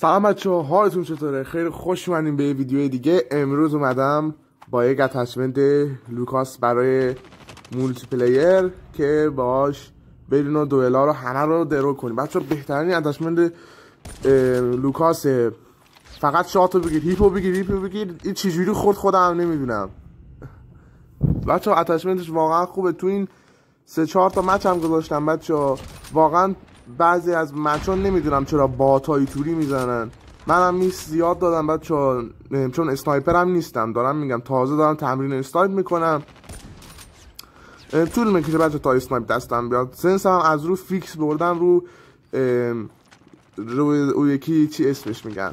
سلام بچه‌ها، حالتون چطوره؟ خیلی خوش اومدین به ویدیو دیگه. امروز اومدم با یک اتچمنت لوکاس برای مولتی پلیر که باهاش برین و دوئلا رو همه رو درو کنیم. بچه‌ها بهترین اتچمنت لوکاس، فقط شاتو بگیر، هیپو بگیر. این چجوری خودم نمیدونم. بچه‌ها اتچمنتش واقعا خوبه. تو این 3-4 تا مچ هم گذاشتم بچه‌ها. واقعا بعضی از مچ‌ها نمیدونم چرا باتای توری میزنن. منم میس زیاد دادم بچه‌ها، چون اسنایپرم نیستم، دارم میگم تازه دارم تمرین اسنایپ میکنم. طول میکشه بچه‌ها تا اسنایپ دستم بیاد. سنسم از رو فیکس بردم رو یکی چی اسمش میگن،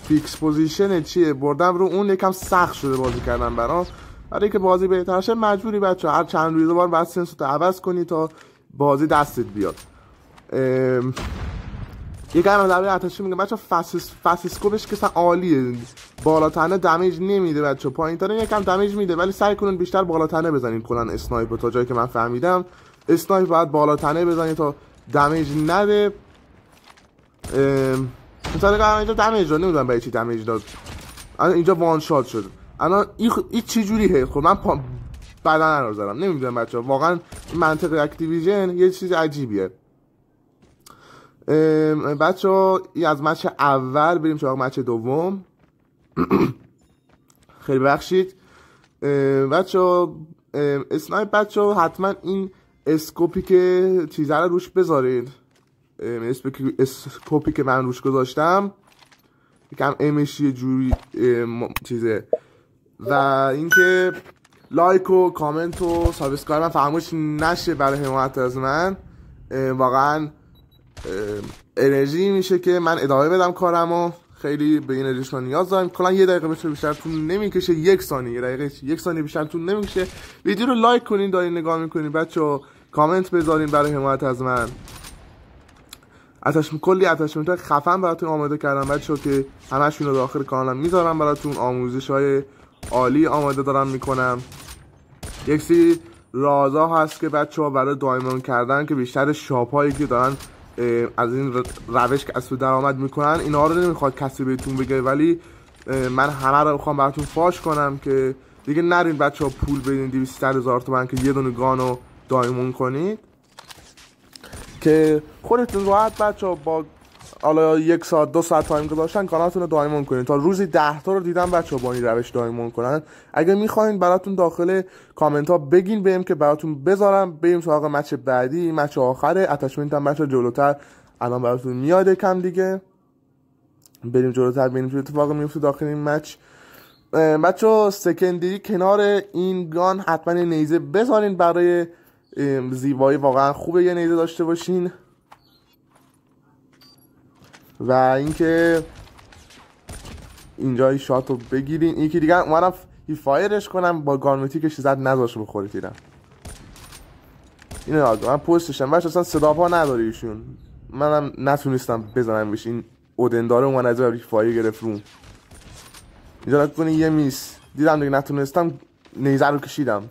فیکس پوزیشن چیه، بردم رو اون. یکم سخت شده بازی کردن برام. برای اینکه بازی بهتر شه مجبوری بچه‌ها هر چند روز بار بعد سنسو عوض کنی تا بازی دستت بیاد. یکم هم در اتش میگم بچه‌ها فاسیسکوپش که اصلا عالیه، بالاتنه دمیج نمیده بچه‌ها، پایین‌تره یکم دمیج میده، ولی سعی کنین بیشتر بالاتنه بزنین. کلا اسنایپر تا جایی که من فهمیدم اسنایپ باید بالاتنه بزنید تا دمیج نده. مثلا اینجا دمیج داد، نمیدونم برای چی دمیج داد. الان اینجا وان شات شد. الان این چه جوریه؟ خب من بدن رو زدم، نمیدونم بچه‌ها، واقعا منطق اکتیویژن یه چیز عجیبیه. بچه‌ها این از مچ اول بریم سراغ مچ دوم. خیلی بخشید بچه‌ها. اسنایپ بچه‌ها حتما این اسکوپی که چیزا رو روش بذارید. اسکوپی که من روش گذاشتم یکم امش یه جوری چیزه. و اینکه لایک و کامنت و سابسکرایب من فراموش نشه برای حمایت از من. واقعا انرژی میشه که من ادامه بدم کارمو. خیلی به این انرژی نیاز دارم. کلا یه دقیقه بیشتر طول نمیکشه، یک ثانیه بیشتر طول نمیکشه. ویدیو رو لایک کنین دارین نگاه میکنین بچه‌ها، کامنت بذارین برای حمایت از من. کلی اتچمنت خفن براتون آماده کردم بچه‌ها که همشون رو داخل کانالم میذارم براتون. آموزش‌های عالی آماده دارم میکنم. یک سری رازا هست که بچه‌ها برای دایموند کردن که بیشتر شاپ‌هایی که دارن از این روش که اصلا درآمد میکنن اینا رو نمیخواد کسی بهتون بگه، ولی من همه رو میخوام براتون فاش کنم که دیگه نرین بچه‌ها پول بدین 200,000 تومان که یه دونه گانو دایموند کنید، که خودتون راحت بچه‌ها با حالا 1 ساعت 2 ساعت تایم گذاشتن کانالتون رو دایموند کنین. تا روزی 10 تا رو دیدم بچه‌ها با این روش دایموند کنن. اگه میخواین براتون داخل کامنت ها بگین بهم که براتون بذارم. بریم سراغ مچ بعدی، مچ آخره. اتچمنت هم بچه‌ها جلوتر الان براتون میاد کم دیگه. بریم جلوتر ببینیم چه اتفاقی میفته داخل این مچ. بچه‌ها سکندری کنار این گان حتما نیزه بذارین برای زیبایی. واقعا خوبه یه نیزه داشته باشین. و اینکه اینجا شات رو بگیرین. یکی دیگه اومدم فایرش کنم با گارمتیکش زد نذاشه بخوره تیرم. اینو من پستشم بچه اصلا صدا پا نداره ایشون. منم نتونستم بزنم بهش. این اودن داره اومد از فایر گرفت روم. اینجا نکنه یه میس دیدم دیگه نتونستم نیزه رو کشیدم.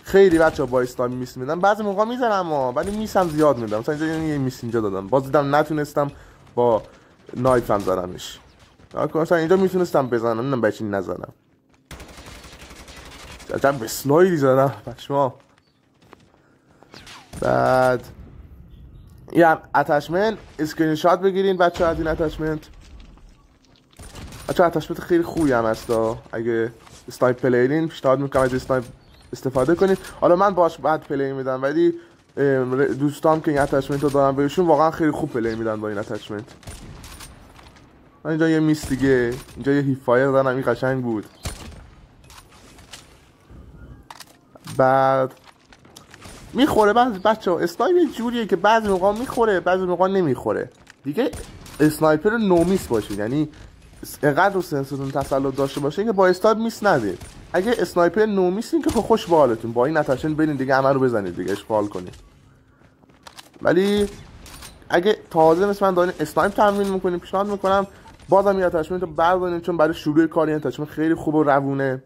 خیلی بچه‌ها با استایم میس میدم، بعضی موقع میزنم ولی میسم زیاد میدم. مثلا اینجا یه میس اینجا دادم، باز دیدم نتونستم با نایفم زدمش. مثلا اینجا میتونستم بزنم، نمیدونم برای چی نزدم. عجب به اسلایدی زدم پشما. بعد این اتچمنت اسکرین شات بگیرین بچه‌ها از این اتچمنت. اتچمنت خیلی خوبی هم هست. اگه اسنایپ پلیرین پیشنهاد میکنم از اسنایپ استفاده کنید. حالا من باش بعد پلی میدم، ولی دوستام که این اتچمنت رو دارم بهشون واقعا خیلی خوب پلی میدن با این اتچمنت. من اینجا یه میس دیگه، اینجا یه هیپ فایر دارم، این قشنگ بود. بعد میخوره بچه‌ها. اسنایپ یه جوریه که بعضی موقع میخوره بعضی موقع نمیخوره دیگه. اسنایپر نومیس باشید، یعنی اینقدر رو سنسورتون تسلط داشته باشه که با استاد میس ندید. اگه اسنایپر نومیسین که خوش به حالتون، با این اتچمنت برین دیگه همه رو بزنید دیگه، اشغال کنید. ولی اگه تازه مثل من دارین اسنایپ تمرین میکنین پیشنهاد میکنم بازم این اتچمنت رو بردارین، چون برای شروع کار این اتچمنت خیلی خوب و روونه.